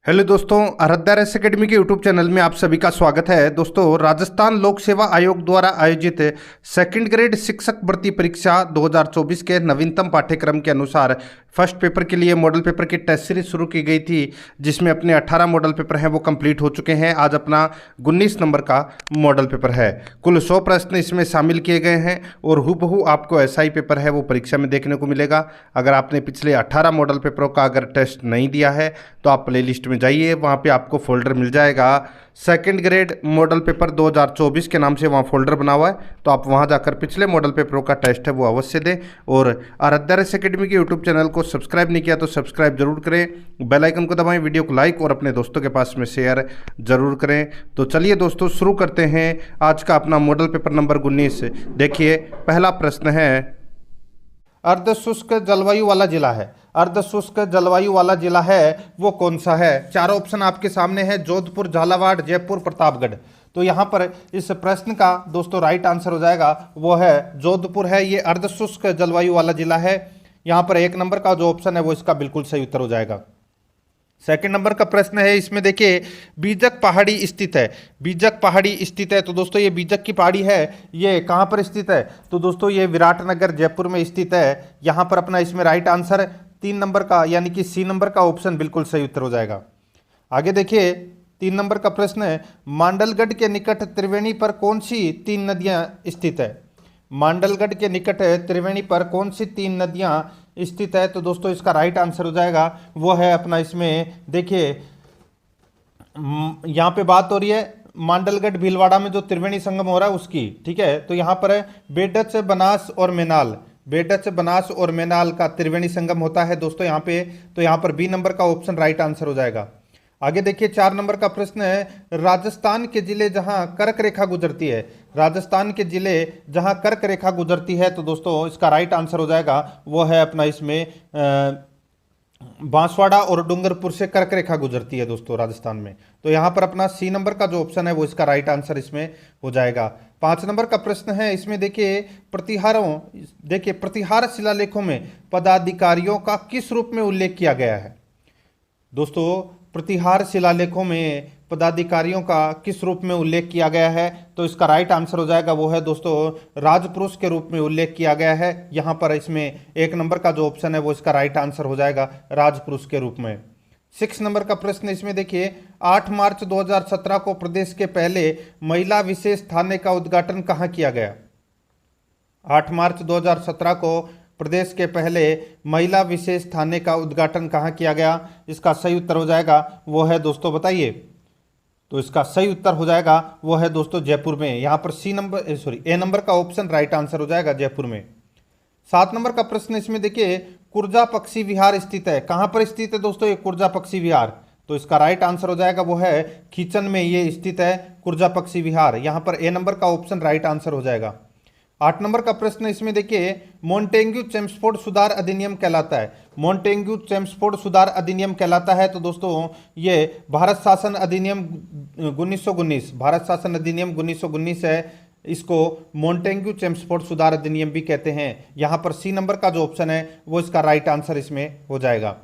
Hello दोस्तों, Aaradhya race academy के YouTube channel में आप सभी का स्वागत है। दोस्तों, राजस्थान लोक सेवा आयोग द्वारा आयोजित सेकंड ग्रेड शिक्षक भर्ती परीक्षा 2024 के नवीनतम पाठ्यक्रम के अनुसार फर्स्ट पेपर के लिए मॉडल पेपर की टेस्ट सीरीज शुरू की गई थी, जिसमें अपने 18 मॉडल पेपर हैं वो कंप्लीट हो चुके हैं। आज अपना 19 नंबर का मॉडल पेपर है। कुल 100 प्रश्न इसमें शामिल किए गए हैं और हूबहू आपको ऐसा ही पेपर है वो परीक्षा में देखने को मिलेगा। अगर आपने पिछले 18 मॉडल पेपरों का अगर टेस्ट नहीं दिया है तो आप प्ले लिस्ट में जाइए, वहाँ पे आपको फोल्डर मिल जाएगा सेकंड ग्रेड मॉडल पेपर 2024 के नाम से वहाँ फोल्डर बना हुआ है। तो आप वहाँ जाकर पिछले मॉडल पेपरों का टेस्ट है वो अवश्य दें। और आराध्या रेस एकेडमी के यूट्यूब चैनल को सब्सक्राइब नहीं किया तो सब्सक्राइब जरूर करें, बेल आइकन को दबाएं, वीडियो को लाइक और अपने दोस्तों के पास में शेयर जरूर करें। तो चलिए दोस्तों, शुरू करते हैं आज का अपना मॉडल पेपर नंबर 19। देखिए, पहला प्रश्न है, अर्ध शुष्क जलवायु वाला जिला है। अर्ध शुष्क जलवायु वाला जिला है वो कौन सा है? चारों ऑप्शन आपके सामने है, जोधपुर, झालावाड़, जयपुर, प्रतापगढ़। तो यहाँ पर इस प्रश्न का दोस्तों राइट आंसर हो जाएगा वो है जोधपुर है। ये अर्ध शुष्क जलवायु वाला जिला है। यहाँ पर 1 नंबर का जो ऑप्शन है वो इसका बिल्कुल सही उत्तर हो जाएगा। सेकंड नंबर का प्रश्न है, इसमें देखिए बीजक पहाड़ी स्थित है। बीजक पहाड़ी स्थित है, तो दोस्तों ये बीजक की पहाड़ी है, ये कहाँ पर स्थित है? तो दोस्तों ये विराटनगर, जयपुर में स्थित है। यहाँ पर अपना इसमें राइट आंसर 3 नंबर का यानी कि सी नंबर का ऑप्शन बिल्कुल सही उत्तर हो जाएगा। आगे देखिए 3 नंबर का प्रश्न है, मांडलगढ़ के निकट त्रिवेणी पर कौन सी 3 नदियाँ स्थित है? मांडलगढ़ के निकट त्रिवेणी पर कौन सी 3 नदियाँ स्थित है? तो दोस्तों इसका राइट आंसर हो जाएगा वो है अपना इसमें देखिए यहाँ पे बात हो रही है मांडलगढ़ भीलवाड़ा में जो त्रिवेणी संगम हो रहा है उसकी, ठीक है। तो यहाँ पर बेडच, बनास और मेनाल, बेडच, बनास और मेनाल का त्रिवेणी संगम होता है दोस्तों यहाँ पे। तो यहाँ पर बी नंबर का ऑप्शन राइट आंसर हो जाएगा। आगे देखिए 4 नंबर का प्रश्न है, राजस्थान के जिले जहां कर्क रेखा गुजरती है। राजस्थान के जिले जहां कर्क रेखा गुजरती है, तो दोस्तों इसका राइट आंसर हो जाएगा वो है अपना इसमें बांसवाड़ा और डूंगरपुर से कर्क रेखा गुजरती है दोस्तों राजस्थान में। तो यहाँ पर अपना सी नंबर का जो ऑप्शन है वो इसका राइट आंसर इसमें हो जाएगा। 5 नंबर का प्रश्न है, इसमें देखिए प्रतिहार शिलालेखों में पदाधिकारियों का किस रूप में उल्लेख किया गया है? दोस्तों प्रतिहार शिलालेखों में पदाधिकारियों का किस रूप में उल्लेख किया गया है? तो इसका राइट आंसर हो जाएगा वो है दोस्तों राजपुरुष के रूप में उल्लेख किया गया है। यहाँ पर इसमें 1 नंबर का जो ऑप्शन है वो इसका राइट आंसर हो जाएगा राजपुरुष के रूप में। 6 नंबर का प्रश्न इसमें देखिए 8 मार्च 2017 को प्रदेश के पहले महिला विशेष थाने का उद्घाटन कहाँ किया गया? 8 मार्च 2017 को प्रदेश के पहले महिला विशेष थाने का उद्घाटन कहाँ किया गया? इसका सही उत्तर हो जाएगा वो है दोस्तों, बताइए। तो इसका सही उत्तर हो जाएगा वो है दोस्तों जयपुर में। यहाँ पर ए नंबर का ऑप्शन राइट आंसर हो जाएगा जयपुर में। 7 नंबर का प्रश्न इसमें देखिए कुर्जा पक्षी विहार स्थित है। कहाँ पर स्थित है दोस्तों ये कुर्जा पक्षी विहार? तो इसका राइट आंसर हो जाएगा वो है खीचन में ये स्थित है कुर्जा पक्षी विहार। यहाँ पर ए नंबर का ऑप्शन राइट आंसर हो जाएगा। 8 नंबर का प्रश्न इसमें देखिए मोंटेग्यू चेम्सफोर्ड सुधार अधिनियम कहलाता है। मोंटेग्यू चेम्सफोर्ड सुधार अधिनियम कहलाता है। तो दोस्तों ये भारत शासन अधिनियम 1919, भारत शासन अधिनियम 1919 है। इसको मोंटेग्यू चेम्सफोर्ड सुधार अधिनियम भी कहते हैं। यहाँ पर सी नंबर का जो ऑप्शन है वो इसका राइट आंसर इसमें हो जाएगा।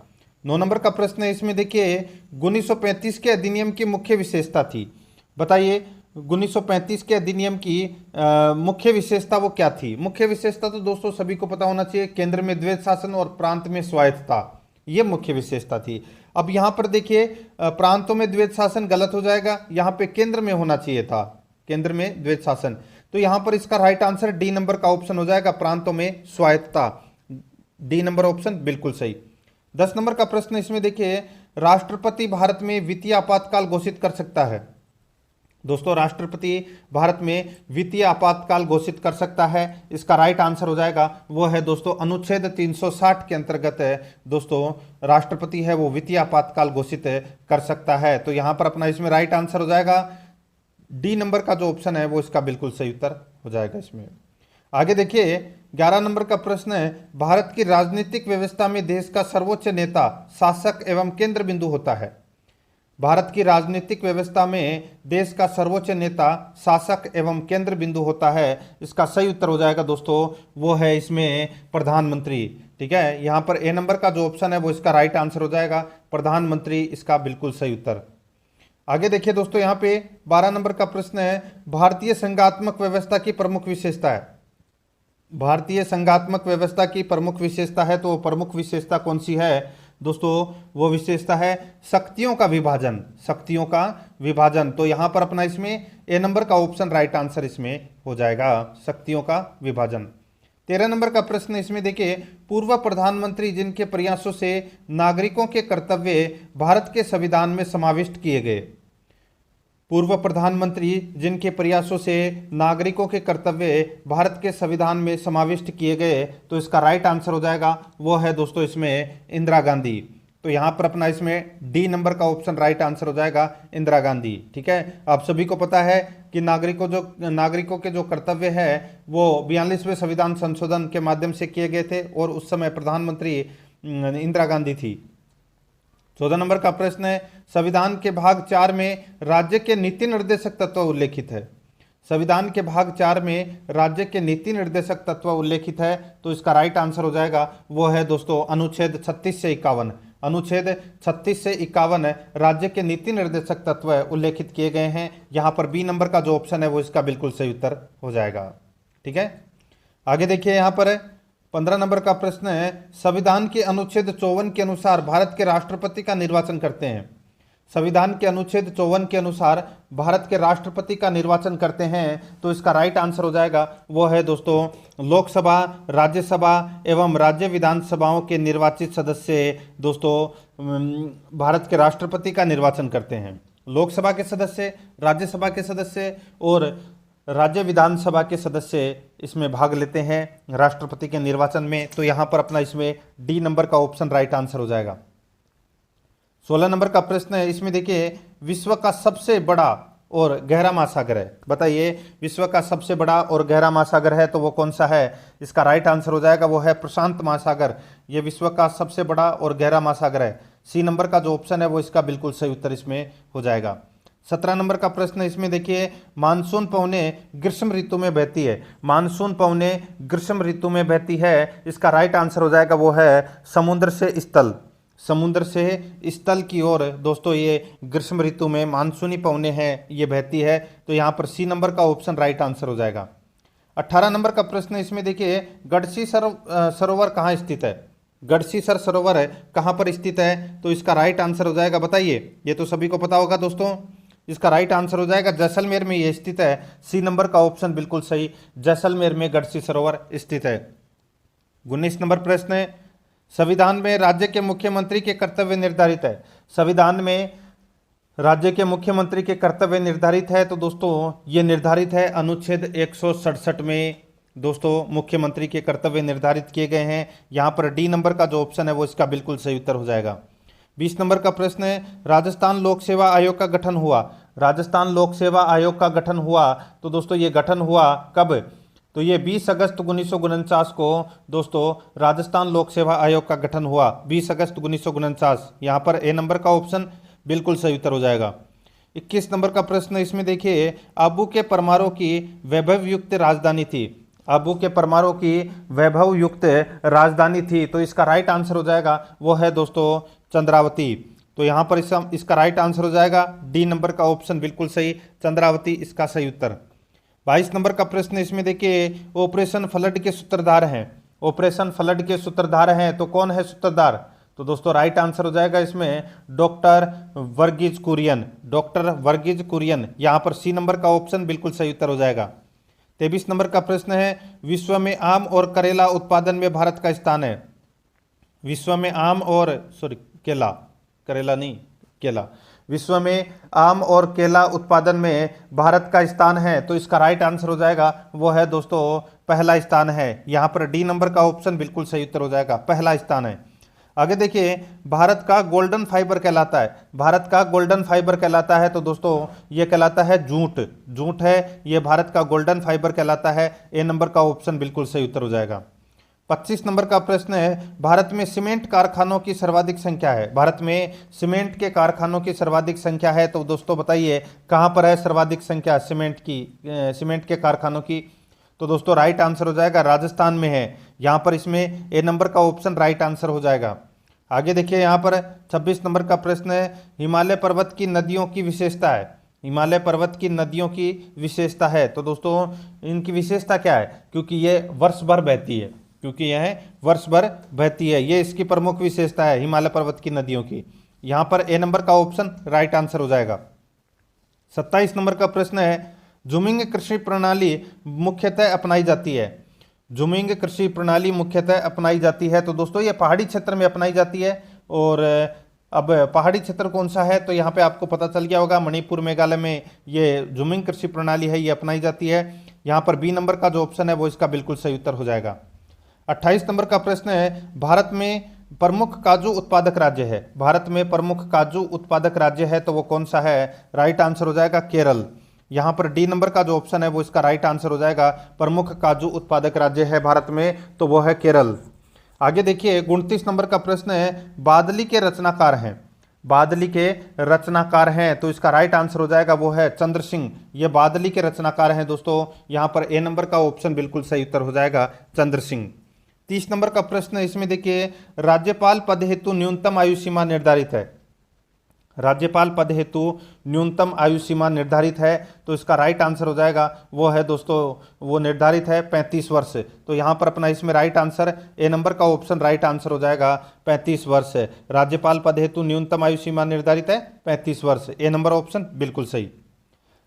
9 नंबर का प्रश्न है, इसमें देखिए 1935 के अधिनियम की मुख्य विशेषता थी। बताइए 1935 के अधिनियम की मुख्य विशेषता वो क्या थी? मुख्य विशेषता तो दोस्तों सभी को पता होना चाहिए, केंद्र में द्वैध शासन और प्रांत में स्वायत्तता, ये मुख्य विशेषता थी। अब यहाँ पर देखिए प्रांतों में द्वैध शासन गलत हो जाएगा, यहाँ पे केंद्र में होना चाहिए था, केंद्र में द्वैध शासन। तो यहाँ पर इसका राइट आंसर डी नंबर का ऑप्शन हो जाएगा, प्रांतों में स्वायत्तता। डी नंबर ऑप्शन बिल्कुल सही। 10 नंबर का प्रश्न इसमें देखिए राष्ट्रपति भारत में वित्तीय आपातकाल घोषित कर सकता है। दोस्तों राष्ट्रपति भारत में वित्तीय आपातकाल घोषित कर सकता है। इसका राइट आंसर हो जाएगा वो है दोस्तों अनुच्छेद 360 के अंतर्गत है दोस्तों राष्ट्रपति है वो वित्तीय आपातकाल घोषित कर सकता है। तो यहाँ पर अपना इसमें राइट आंसर हो जाएगा डी नंबर का जो ऑप्शन है वो इसका बिल्कुल सही उत्तर हो जाएगा इसमें। आगे देखिए 11 नंबर का प्रश्न है, भारत की राजनीतिक व्यवस्था में देश का सर्वोच्च नेता शासक एवं केंद्र बिंदु होता है। भारत की राजनीतिक व्यवस्था में देश का सर्वोच्च नेता शासक एवं केंद्र बिंदु होता है। इसका सही उत्तर हो जाएगा दोस्तों वो है इसमें प्रधानमंत्री। ठीक है, यहाँ पर ए नंबर का जो ऑप्शन है वो इसका राइट आंसर हो जाएगा। प्रधानमंत्री इसका बिल्कुल सही उत्तर। आगे देखिए दोस्तों, यहाँ पे 12 नंबर का प्रश्न है, भारतीय संघात्मक व्यवस्था की प्रमुख विशेषता है। भारतीय संघात्मक व्यवस्था की प्रमुख विशेषता है, तो वो प्रमुख विशेषता कौन सी है दोस्तों? वो विशेषता है शक्तियों का विभाजन। शक्तियों का विभाजन, तो यहां पर अपना इसमें ए नंबर का ऑप्शन राइट आंसर इसमें हो जाएगा, शक्तियों का विभाजन। 13 नंबर का प्रश्न इसमें देखिए, पूर्व प्रधानमंत्री जिनके प्रयासों से नागरिकों के कर्तव्य भारत के संविधान में समाविष्ट किए गए। पूर्व प्रधानमंत्री जिनके प्रयासों से नागरिकों के कर्तव्य भारत के संविधान में समाविष्ट किए गए, तो इसका राइट आंसर हो जाएगा वो है दोस्तों इसमें इंदिरा गांधी। तो यहाँ पर अपना इसमें डी नंबर का ऑप्शन राइट आंसर हो जाएगा इंदिरा गांधी। ठीक है, आप सभी को पता है कि नागरिकों के जो कर्तव्य है वो 42वें संविधान संशोधन के माध्यम से किए गए थे और उस समय प्रधानमंत्री इंदिरा गांधी थी। 14 नंबर का प्रश्न है, संविधान के भाग 4 में राज्य के नीति निर्देशक तत्व उल्लेखित है। संविधान के भाग 4 में राज्य के नीति निर्देशक तत्व उल्लेखित है, तो इसका राइट आंसर हो जाएगा वो है दोस्तों अनुच्छेद 36 से 51। अनुच्छेद 36 से 51 राज्य के नीति निर्देशक तत्व उल्लेखित किए गए हैं। यहाँ पर बी नंबर का जो ऑप्शन है वो इसका बिल्कुल सही उत्तर हो जाएगा। ठीक है, आगे देखिए, यहाँ पर 15 नंबर का प्रश्न है, संविधान के अनुच्छेद 54 के अनुसार भारत के राष्ट्रपति का निर्वाचन करते हैं। संविधान के अनुच्छेद 54 के अनुसार भारत के राष्ट्रपति का निर्वाचन करते हैं, तो इसका राइट आंसर हो जाएगा वो है दोस्तों लोकसभा, राज्यसभा एवं राज्य विधानसभाओं के निर्वाचित सदस्य दोस्तों भारत के राष्ट्रपति का निर्वाचन करते हैं। लोकसभा के सदस्य, राज्यसभा के सदस्य और राज्य विधानसभा के सदस्य इसमें भाग लेते हैं राष्ट्रपति के निर्वाचन में, तो यहाँ पर अपना इसमें डी नंबर का ऑप्शन राइट आंसर हो जाएगा। 16 नंबर का प्रश्न है, इसमें देखिए, विश्व का सबसे बड़ा और गहरा महासागर है। बताइए, विश्व का सबसे बड़ा और गहरा महासागर है तो वो कौन सा है? इसका राइट आंसर हो जाएगा वो है प्रशांत महासागर। ये विश्व का सबसे बड़ा और गहरा महासागर है। सी नंबर का जो ऑप्शन है वो इसका बिल्कुल सही उत्तर इसमें हो जाएगा। 17 नंबर का प्रश्न इसमें देखिए, मानसून पवने ग्रीष्म ऋतु में बहती है। मानसून पवने ग्रीष्म ऋतु में बहती है, इसका राइट आंसर हो जाएगा वो है समुद्र से स्थल। समुद्र से स्थल की ओर दोस्तों ये ग्रीष्म ऋतु में मानसूनी पवने हैं, ये बहती है, तो यहाँ पर सी नंबर का ऑप्शन राइट आंसर हो जाएगा। 18 नंबर का प्रश्न इसमें देखिए, गढ़सी सरोवर कहाँ स्थित है? गढ़सीसर सरोवर है कहाँ पर स्थित है? तो इसका राइट आंसर हो जाएगा, बताइए, ये तो सभी को पता होगा दोस्तों, इसका राइट आंसर हो जाएगा जैसलमेर में ये स्थित है। सी नंबर का ऑप्शन बिल्कुल सही, जैसलमेर में गढ़सी सरोवर स्थित है। 19 नंबर प्रश्न है, संविधान में राज्य के मुख्यमंत्री के कर्तव्य निर्धारित है। संविधान में राज्य के मुख्यमंत्री के कर्तव्य निर्धारित है, तो दोस्तों ये निर्धारित है अनुच्छेद 167 में दोस्तों मुख्यमंत्री के कर्तव्य निर्धारित किए गए हैं। यहाँ पर डी नंबर का जो ऑप्शन है वो इसका बिल्कुल सही उत्तर हो जाएगा। 20 नंबर का प्रश्न है, राजस्थान लोक सेवा आयोग का गठन हुआ। राजस्थान लोक सेवा आयोग का गठन हुआ, तो दोस्तों ये गठन हुआ कब? तो ये 20 अगस्त 1949 को दोस्तों राजस्थान लोक सेवा आयोग का गठन हुआ, 20 अगस्त 1949। यहाँ पर ए नंबर का ऑप्शन बिल्कुल सही उत्तर हो जाएगा। 21 नंबर का प्रश्न इसमें देखिए, आबू के परमारों की वैभव युक्त राजधानी थी। आबू के परमारों की वैभव युक्त राजधानी थी, तो इसका राइट आंसर हो जाएगा वो है दोस्तों चंद्रावती। तो यहाँ पर इसका राइट आंसर हो जाएगा डी नंबर का ऑप्शन बिल्कुल सही, चंद्रावती इसका सही उत्तर। 22 नंबर का प्रश्न इसमें देखिए, ऑपरेशन फ्लड के सूत्रधार हैं। ऑपरेशन फ्लड के सूत्रधार हैं, तो कौन है सूत्रधार? तो दोस्तों राइट आंसर हो जाएगा इसमें डॉक्टर वर्गीज कुरियन। डॉक्टर वर्गीज कुरियन, यहाँ पर सी नंबर का ऑप्शन बिल्कुल सही उत्तर हो जाएगा। 23 नंबर का प्रश्न है, विश्व में आम और करेला उत्पादन में भारत का स्थान है। विश्व में आम और केला, करेला नहीं, केला। विश्व में आम और केला उत्पादन में भारत का स्थान है, तो इसका राइट आंसर हो जाएगा वो है दोस्तों पहला स्थान है। यहाँ पर डी नंबर का ऑप्शन बिल्कुल सही उत्तर हो जाएगा, पहला स्थान है। आगे देखिए, भारत का गोल्डन फाइबर कहलाता है। भारत का गोल्डन फाइबर कहलाता है, तो दोस्तों ये कहलाता है जूट। जूट है ये भारत का गोल्डन फाइबर कहलाता है। ए नंबर का ऑप्शन बिल्कुल सही उत्तर हो जाएगा। 25 नंबर का प्रश्न है, भारत में सीमेंट कारखानों की सर्वाधिक संख्या है। भारत में सीमेंट के कारखानों की सर्वाधिक संख्या है, तो दोस्तों बताइए कहाँ पर है सर्वाधिक संख्या सीमेंट के कारखानों की? तो दोस्तों राइट आंसर हो जाएगा राजस्थान में है। यहाँ पर इसमें ए नंबर का ऑप्शन राइट आंसर हो जाएगा। आगे देखिए यहाँ पर 26 नंबर का प्रश्न है, हिमालय पर्वत की नदियों की विशेषता है। हिमालय पर्वत की नदियों की विशेषता है, तो दोस्तों इनकी विशेषता क्या है? क्योंकि ये वर्ष भर बहती है, क्योंकि यह वर्ष भर बहती है, ये इसकी प्रमुख विशेषता है हिमालय पर्वत की नदियों की। यहाँ पर ए नंबर का ऑप्शन राइट आंसर हो जाएगा। 27 नंबर का प्रश्न है, जूमिंग कृषि प्रणाली मुख्यतः अपनाई जाती है। जूमिंग कृषि प्रणाली मुख्यतः अपनाई जाती है, तो दोस्तों ये पहाड़ी क्षेत्र में अपनाई जाती है। और अब पहाड़ी क्षेत्र कौन सा है, तो यहाँ पे आपको पता चल गया होगा, मणिपुर मेघालय में ये जूमिंग कृषि प्रणाली है, ये अपनाई जाती है। यहाँ पर बी नंबर का जो ऑप्शन है वो इसका बिल्कुल सही उत्तर हो जाएगा। 28 नंबर का प्रश्न है, भारत में प्रमुख काजू उत्पादक राज्य है। भारत में प्रमुख काजू उत्पादक राज्य है, तो वो कौन सा है? राइट आंसर हो जाएगा केरल। यहाँ पर डी नंबर का जो ऑप्शन है वो इसका राइट आंसर हो जाएगा। प्रमुख काजू उत्पादक राज्य है भारत में, तो वो है केरल। आगे देखिए 29 नंबर का प्रश्न है, बादली के रचनाकार हैं। बादली के रचनाकार हैं, तो इसका राइट आंसर हो जाएगा वो है चंद्र सिंह। ये बादली के रचनाकार हैं दोस्तों। यहाँ पर ए नंबर का ऑप्शन बिल्कुल सही उत्तर हो जाएगा चंद्र सिंह। 30 नंबर का प्रश्न है, इसमें देखिए राज्यपाल पद हेतु न्यूनतम आयु सीमा निर्धारित है। राज्यपाल पद हेतु न्यूनतम आयु सीमा निर्धारित है, तो इसका राइट आंसर हो जाएगा वो है दोस्तों, वो निर्धारित है 35 वर्ष। तो यहाँ पर अपना इसमें राइट आंसर ए नंबर का ऑप्शन राइट आंसर हो जाएगा 35 वर्ष। राज्यपाल पद हेतु न्यूनतम आयु सीमा निर्धारित है 35 वर्ष, ए नंबर ऑप्शन बिल्कुल सही।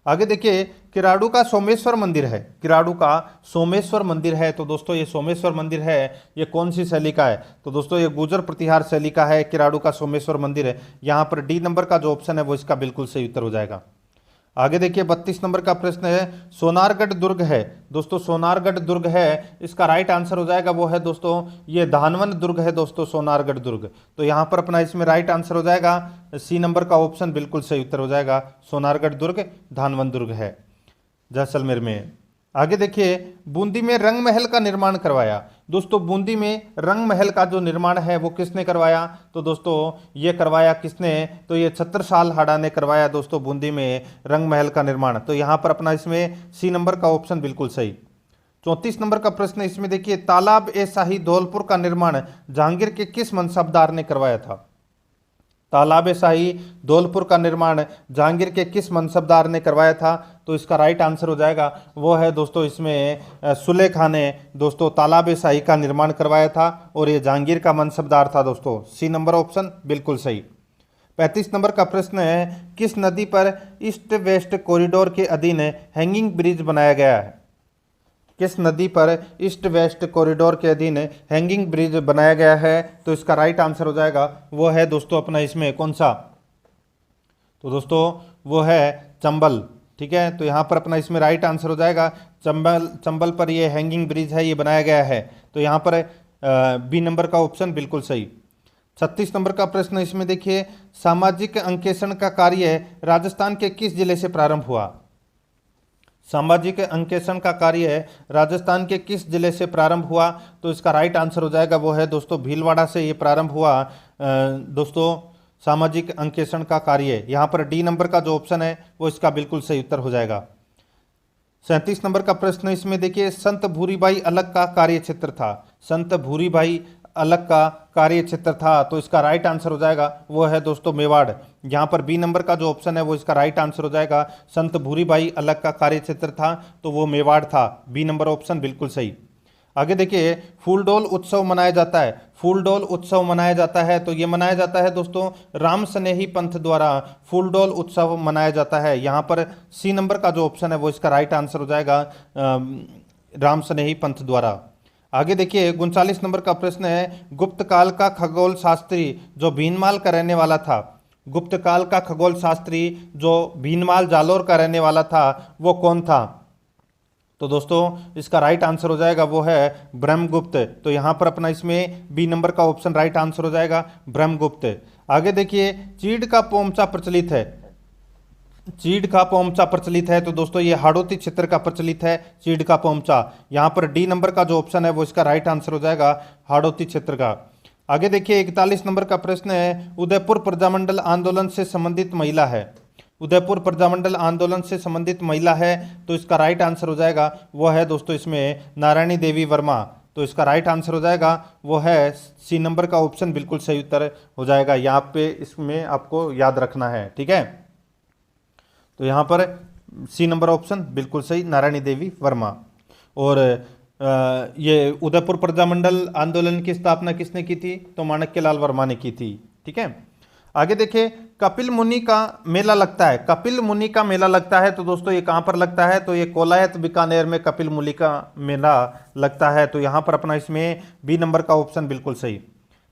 आगे देखिए किराड़ू का सोमेश्वर मंदिर है। किराड़ू का सोमेश्वर मंदिर है, तो दोस्तों ये सोमेश्वर मंदिर है, ये कौन सी शैली का है? तो दोस्तों ये गुर्जर प्रतिहार शैली का है, किराड़ू का सोमेश्वर मंदिर है। यहाँ पर डी नंबर का जो ऑप्शन है वो इसका बिल्कुल सही उत्तर हो जाएगा। आगे देखिए 32 नंबर का प्रश्न है, सोनारगढ़ दुर्ग है। दोस्तों सोनारगढ़ दुर्ग है, इसका राइट आंसर हो जाएगा वो है दोस्तों ये धानवन दुर्ग है दोस्तों, सोनारगढ़ दुर्ग। तो यहाँ पर अपना इसमें राइट आंसर हो जाएगा सी नंबर का ऑप्शन बिल्कुल सही उत्तर हो जाएगा। सोनारगढ़ दुर्ग धानवन दुर्ग है, जैसलमेर में। आगे देखिए बूंदी में रंग महल का निर्माण करवाया। दोस्तों बूंदी में रंग महल का जो निर्माण है वो किसने करवाया? तो दोस्तों ये करवाया किसने? तो ये छत्रसाल हाड़ा ने करवाया दोस्तों बूंदी में रंग महल का निर्माण। तो यहाँ पर अपना इसमें सी नंबर का ऑप्शन बिल्कुल सही। 34 नंबर का प्रश्न इसमें देखिए, तालाब ए शाही धौलपुर का निर्माण जहांगीर के किस मनसबदार ने करवाया था? तालाब ए शाही धौलपुर का निर्माण जहांगीर के किस मनसबदार ने करवाया था? तो इसका राइट आंसर हो जाएगा वो है दोस्तों इसमें सुले खां ने दोस्तों तालाब ए शाही का निर्माण करवाया था, और ये जहांगीर का मनसबदार था दोस्तों। सी नंबर ऑप्शन बिल्कुल सही। 35 नंबर का प्रश्न है, किस नदी पर ईस्ट वेस्ट कॉरिडोर के अधीन हैंगिंग ब्रिज बनाया गया है? किस नदी पर ईस्ट वेस्ट कॉरिडोर के अधीन हैंगिंग ब्रिज बनाया गया है? तो इसका राइट आंसर हो जाएगा वो है दोस्तों अपना इसमें कौन सा? तो दोस्तों वो है चंबल। ठीक है, तो यहाँ पर अपना इसमें राइट आंसर हो जाएगा चंबल। चंबल पर ये हैंगिंग ब्रिज है, ये बनाया गया है। तो यहाँ पर बी नंबर का ऑप्शन बिल्कुल सही। 36 नंबर का प्रश्न इसमें देखिए, सामाजिक अंकेक्षण का कार्य राजस्थान के किस जिले से प्रारंभ हुआ? सामाजिक अंकेक्षण का कार्य राजस्थान के किस जिले से प्रारंभ हुआ? तो इसका राइट आंसर हो जाएगा वो है दोस्तों भीलवाड़ा से ये प्रारंभ हुआ दोस्तों सामाजिक अंकेक्षण का कार्य। यहाँ पर डी नंबर का जो ऑप्शन है वो इसका बिल्कुल सही उत्तर हो जाएगा। 37 नंबर का प्रश्न इसमें देखिए, संत भूरीबाई अलग का कार्य क्षेत्र था। संत भूरीबाई अलग का कार्य क्षेत्र था, तो इसका राइट आंसर हो जाएगा वो है दोस्तों मेवाड़। यहाँ पर बी नंबर का जो ऑप्शन है वो इसका राइट आंसर हो जाएगा। संत भूरीबाई अलग का कार्य क्षेत्र था, तो वो मेवाड़ था। बी नंबर ऑप्शन बिल्कुल सही। आगे देखिए फूलडोल उत्सव मनाया जाता है। फूलडोल उत्सव मनाया जाता है, तो ये मनाया जाता है दोस्तों राम स्नेही पंथ द्वारा फूलडोल उत्सव मनाया जाता है। यहाँ पर सी नंबर का जो ऑप्शन है वो इसका राइट आंसर हो जाएगा राम स्नेही पंथ द्वारा। आगे देखिए 39 नंबर का प्रश्न है, गुप्त काल का खगोल शास्त्री जो भीनमाल का रहने वाला था। गुप्त काल का खगोल शास्त्री जो भीनमाल जालोर का रहने वाला था वो कौन था? तो दोस्तों इसका राइट आंसर हो जाएगा वो है ब्रह्मगुप्त। तो यहाँ पर अपना इसमें बी नंबर का ऑप्शन राइट आंसर हो जाएगा ब्रह्मगुप्त। आगे देखिए चीड़ का पोमचा प्रचलित है। चीड़ का पोमचा प्रचलित है, तो दोस्तों ये हाड़ौती क्षेत्र का प्रचलित है चीड़ का पोमचा। यहाँ पर डी नंबर का जो ऑप्शन है वो इसका राइट आंसर हो जाएगा हाड़ौती क्षेत्र का। आगे देखिए 41 नंबर का प्रश्न है, उदयपुर प्रजामंडल आंदोलन से संबंधित महिला है। उदयपुर प्रजामंडल आंदोलन से संबंधित महिला है, तो इसका राइट आंसर हो जाएगा वो है दोस्तों इसमें नारायणी देवी वर्मा। तो इसका राइट आंसर हो जाएगा वो है सी नंबर का ऑप्शन बिल्कुल सही उत्तर हो जाएगा। यहाँ पे इसमें आपको याद रखना है, ठीक है। तो यहाँ पर सी नंबर ऑप्शन बिल्कुल सही, नारायणी देवी वर्मा। और ये उदयपुर प्रजामंडल आंदोलन की स्थापना किसने की थी? तो माणक्यलाल वर्मा ने की थी, ठीक है। आगे देखिए, कपिल मुनि का मेला लगता है। कपिल मुनि का मेला लगता है तो दोस्तों ये कहाँ पर लगता है? तो ये कोलायत बीकानेर में कपिल मुनि का मेला लगता है। तो यहाँ पर अपना इसमें बी नंबर का ऑप्शन बिल्कुल सही।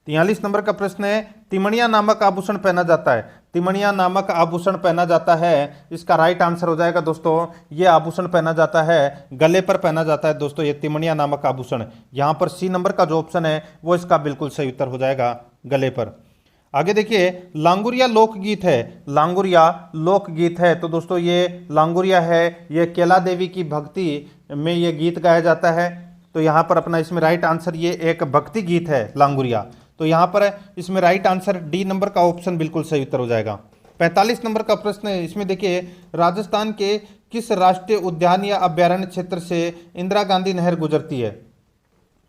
43 नंबर का प्रश्न है, तिमणिया नामक आभूषण पहना जाता है। तिमणिया नामक आभूषण पहना जाता है, इसका राइट आंसर हो जाएगा दोस्तों, ये आभूषण पहना जाता है, गले पर पहना जाता है दोस्तों, ये तिमणिया नामक आभूषण। यहाँ पर सी नंबर का जो ऑप्शन है वो इसका बिल्कुल सही उत्तर हो जाएगा, गले पर। आगे देखिए, लांगुरिया लोकगीत है। लांगुरिया लोकगीत है तो दोस्तों ये लांगुरिया है, ये केला देवी की भक्ति में ये गीत गाया जाता है। तो यहाँ पर अपना इसमें राइट आंसर, ये एक भक्ति गीत है लांगुरिया। तो यहाँ पर इसमें राइट आंसर डी नंबर का ऑप्शन बिल्कुल सही उत्तर हो जाएगा। 45 नंबर का प्रश्न है, इसमें देखिए, राजस्थान के किस राष्ट्रीय उद्यान या अभ्यारण्य क्षेत्र से इंदिरा गांधी नहर गुजरती है?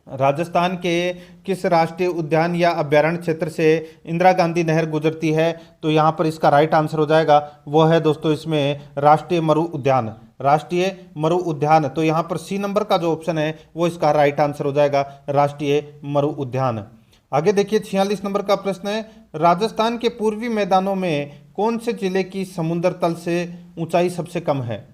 राजस्थान के किस राष्ट्रीय उद्यान या अभ्यारण्य क्षेत्र से इंदिरा गांधी नहर गुजरती है? तो यहाँ पर इसका राइट आंसर हो जाएगा वो है दोस्तों इसमें राष्ट्रीय मरु उद्यान। राष्ट्रीय मरु उद्यान, तो यहाँ पर सी नंबर का जो ऑप्शन है वो इसका राइट आंसर हो जाएगा, राष्ट्रीय मरु उद्यान। आगे देखिए, 46 नंबर का प्रश्न है, राजस्थान के पूर्वी मैदानों में कौन से जिले की समुद्र तल से ऊंचाई सबसे कम है?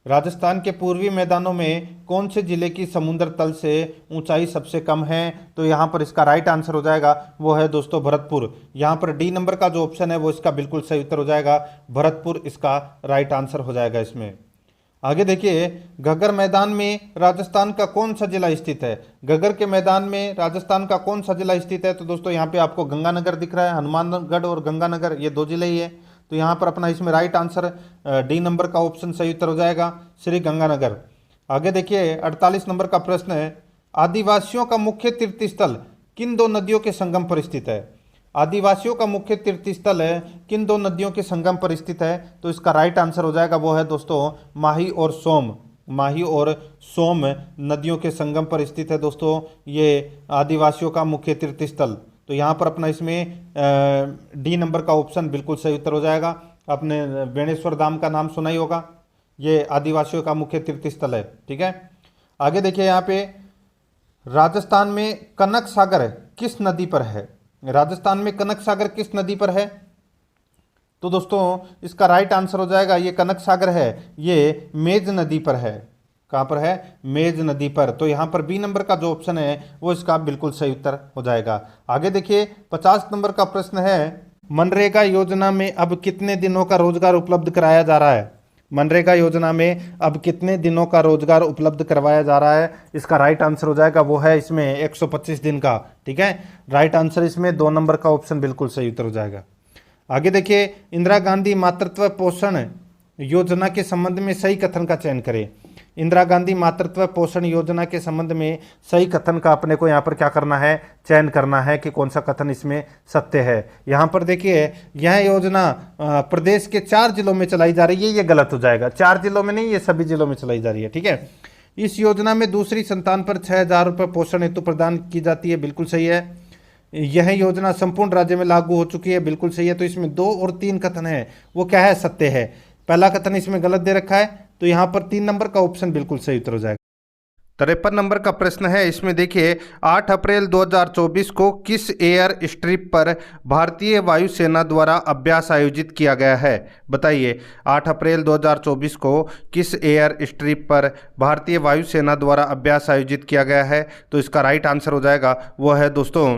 राजस्थान के पूर्वी मैदानों में कौन से जिले की समुद्र तल से ऊंचाई सबसे कम है? तो यहाँ पर इसका राइट आंसर हो जाएगा वो है दोस्तों भरतपुर। यहाँ पर डी नंबर का जो ऑप्शन है वो इसका बिल्कुल सही उत्तर हो जाएगा, भरतपुर इसका राइट आंसर हो जाएगा इसमें। आगे देखिए, घग्गर मैदान में राजस्थान का कौन सा जिला स्थित है? घग्गर के मैदान में राजस्थान का कौन सा जिला स्थित है? तो दोस्तों यहाँ पे आपको गंगानगर दिख रहा है, हनुमानगढ़ और गंगानगर ये दो जिले ही है। तो यहाँ पर अपना इसमें राइट आंसर डी नंबर का ऑप्शन सही उत्तर हो जाएगा, श्री गंगानगर। आगे देखिए, 48 नंबर का प्रश्न है, आदिवासियों का मुख्य तीर्थ स्थल किन दो नदियों के संगम पर स्थित है? आदिवासियों का मुख्य तीर्थ स्थल है किन दो नदियों के संगम पर स्थित है? तो इसका राइट आंसर हो जाएगा वो है दोस्तों माही और सोम। माही और सोम नदियों के संगम पर स्थित है दोस्तों ये आदिवासियों का मुख्य तीर्थ स्थल। तो यहाँ पर अपना इसमें डी नंबर का ऑप्शन बिल्कुल सही उत्तर हो जाएगा। आपने बेणेश्वर धाम का नाम सुना ही होगा, ये आदिवासियों का मुख्य तीर्थ स्थल है, ठीक है। आगे देखिए, यहाँ पे राजस्थान में कनक सागर किस नदी पर है? राजस्थान में कनक सागर किस नदी पर है? तो दोस्तों इसका राइट आंसर हो जाएगा, ये कनक सागर है ये मेज नदी पर है। कहाँ पर है? मेज नदी पर। तो यहाँ पर बी नंबर का जो ऑप्शन है वो इसका बिल्कुल सही उत्तर हो जाएगा। आगे देखिए, 50 नंबर का प्रश्न है, मनरेगा योजना में अब कितने दिनों का रोजगार उपलब्ध कराया जा रहा है? मनरेगा योजना में अब कितने दिनों का रोजगार उपलब्ध करवाया जा रहा है? इसका राइट आंसर हो जाएगा वो है इसमें 125 दिन का, ठीक है। राइट आंसर इसमें 2 नंबर का ऑप्शन बिल्कुल सही उत्तर हो जाएगा। आगे देखिए, इंदिरा गांधी मातृत्व पोषण योजना के संबंध में सही कथन का चयन करें। इंदिरा गांधी मातृत्व पोषण योजना के संबंध में सही कथन का अपने को यहाँ पर क्या करना है? चयन करना है कि कौन सा कथन इसमें सत्य है। यहाँ पर देखिए, यह योजना प्रदेश के 4 जिलों में चलाई जा रही है, ये गलत हो जाएगा। 4 जिलों में नहीं, ये सभी जिलों में चलाई जा रही है, ठीक है। इस योजना में दूसरी संतान पर 6,000 रुपये पोषण हेतु प्रदान की जाती है, बिल्कुल सही है। यह योजना संपूर्ण राज्य में लागू हो चुकी है, बिल्कुल सही है। तो इसमें 2 और 3 कथन है, वो क्या है? सत्य है। पहला कथन इसमें गलत दे रखा है, तो यहाँ पर 3 नंबर का ऑप्शन बिल्कुल सही उत्तर हो जाएगा। 53 नंबर का प्रश्न है, इसमें देखिए, 8 अप्रैल 2024 को किस एयर स्ट्रिप पर भारतीय वायुसेना द्वारा अभ्यास आयोजित किया गया है? बताइए, 8 अप्रैल 2024 को किस एयर स्ट्रिप पर भारतीय वायुसेना द्वारा अभ्यास आयोजित किया गया है? तो इसका राइट आंसर हो जाएगा वो है दोस्तों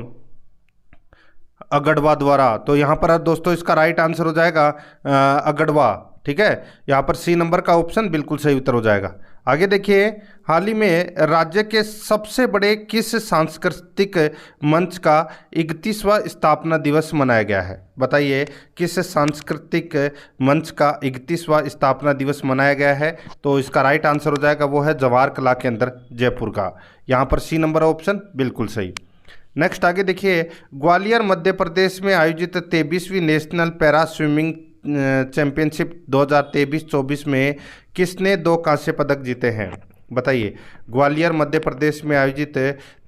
अगड़वा द्वारा। तो यहाँ पर दोस्तों इसका राइट आंसर हो जाएगा अगड़वा, ठीक है। यहाँ पर सी नंबर का ऑप्शन बिल्कुल सही उत्तर हो जाएगा। आगे देखिए, हाल ही में राज्य के सबसे बड़े किस सांस्कृतिक मंच का 31वां स्थापना दिवस मनाया गया है? बताइए, किस सांस्कृतिक मंच का 31वां स्थापना दिवस मनाया गया है? तो इसका राइट आंसर हो जाएगा वो है जवाहर कला केंद्र जयपुर का। यहाँ पर सी नंबर ऑप्शन बिल्कुल सही। नेक्स्ट आगे देखिए, ग्वालियर मध्य प्रदेश में आयोजित 23वीं नेशनल पैरा स्विमिंग चैंपियनशिप 2023-24 में किसने 2 कांस्य पदक जीते हैं? बताइए। ग्वालियर मध्य प्रदेश में आयोजित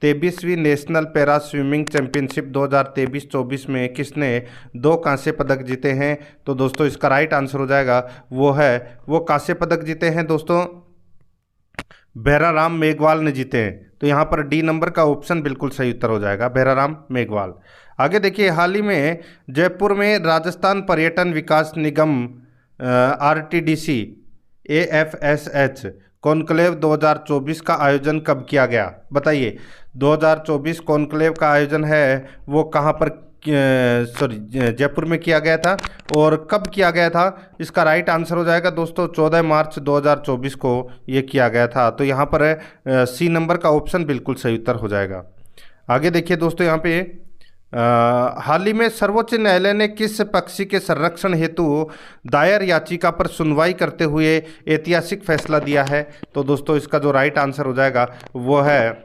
23वीं नेशनल पैरा स्विमिंग चैंपियनशिप 2023-24 में किसने 2 कांस्य पदक जीते हैं? तो दोस्तों इसका राइट आंसर हो जाएगा वो कांस्य पदक जीते हैं दोस्तों भैराराम मेघवाल ने जीते हैं। तो यहाँ पर डी नंबर का ऑप्शन बिल्कुल सही उत्तर हो जाएगा, भैराराम मेघवाल। आगे देखिए, हाल ही में जयपुर में राजस्थान पर्यटन विकास निगम RTDC AFSH कॉन्क्लेव 2024 का आयोजन कब किया गया? बताइए। 2024 कॉन्क्लेव का आयोजन है वो कहाँ पर, जयपुर में किया गया था, और कब किया गया था? इसका राइट आंसर हो जाएगा दोस्तों 14 मार्च 2024 को ये किया गया था। तो यहाँ पर सी नंबर का ऑप्शन बिल्कुल सही उत्तर हो जाएगा। आगे देखिए दोस्तों, यहाँ पे हाल ही में सर्वोच्च न्यायालय ने किस पक्षी के संरक्षण हेतु दायर याचिका पर सुनवाई करते हुए ऐतिहासिक फैसला दिया है? तो दोस्तों इसका जो राइट आंसर हो जाएगा वो है,